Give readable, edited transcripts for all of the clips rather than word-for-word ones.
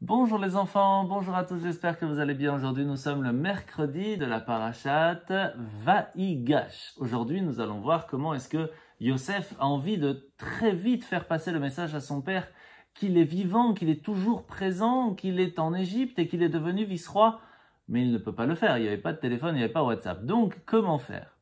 Bonjour les enfants, bonjour à tous, j'espère que vous allez bien. Aujourd'hui, nous sommes le mercredi de la parachate Vaïgash. Aujourd'hui, nous allons voir comment est-ce que Yosef a envie de très vite faire passer le message à son père qu'il est vivant, qu'il est toujours présent, qu'il est en Égypte et qu'il est devenu vice-roi. Mais il ne peut pas le faire, il n'y avait pas de téléphone, il n'y avait pas WhatsApp. Donc, comment faire?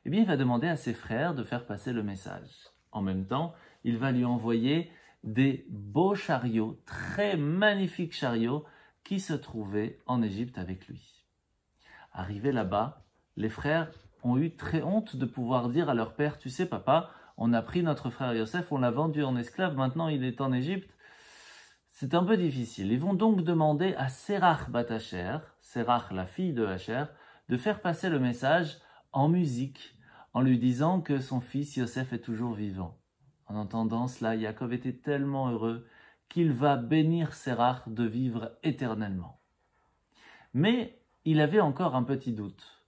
Eh bien, il va demander à ses frères de faire passer le message. En même temps, il va lui envoyer des beaux chariots, très magnifiques chariots, qui se trouvaient en Égypte avec lui. Arrivés là-bas, les frères ont eu très honte de pouvoir dire à leur père, « Tu sais papa, on a pris notre frère Yosef, on l'a vendu en esclave, maintenant il est en Égypte. » C'est un peu difficile. Ils vont donc demander à Sérach Batacher, Sérach la fille de Hacher, de faire passer le message en musique, en lui disant que son fils Yosef est toujours vivant. En entendant cela, Yaakov était tellement heureux qu'il va bénir Sérach de vivre éternellement. Mais il avait encore un petit doute.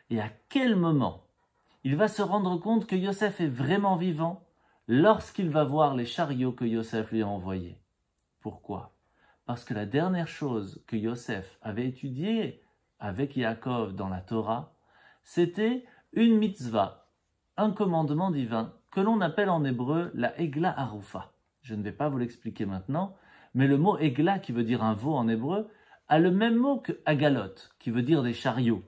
Et à quel moment il va se rendre compte que Yosef est vraiment vivant lorsqu'il va voir les chariots que Yosef lui a envoyés? Pourquoi? Parce que la dernière chose que Yosef avait étudiée avec Yaakov dans la Torah, c'était une mitzvah, un commandement divin que l'on appelle en hébreu la Egla Arufa. Je ne vais pas vous l'expliquer maintenant, mais le mot Egla, qui veut dire un veau en hébreu, a le même mot que Agalot, qui veut dire des chariots.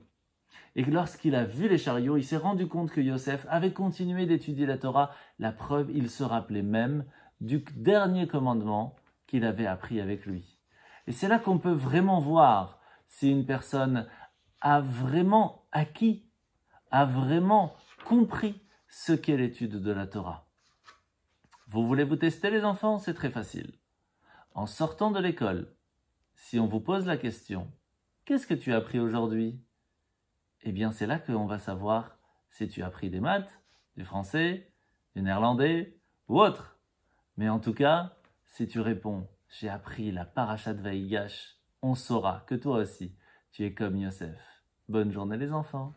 Et lorsqu'il a vu les chariots, il s'est rendu compte que Yosef avait continué d'étudier la Torah. La preuve, il se rappelait même du dernier commandement qu'il avait appris avec lui. Et c'est là qu'on peut vraiment voir si une personne a vraiment acquis, a vraiment compris ce qu'est l'étude de la Torah. Vous voulez vous tester les enfants? C'est très facile. En sortant de l'école, si on vous pose la question « Qu'est-ce que tu as appris aujourd'hui ?» Eh bien c'est là qu'on va savoir si tu as appris des maths, du français, du néerlandais ou autre. Mais en tout cas, si tu réponds « J'ai appris la parachate Vaïgash », on saura que toi aussi, tu es comme Yosef. Bonne journée les enfants.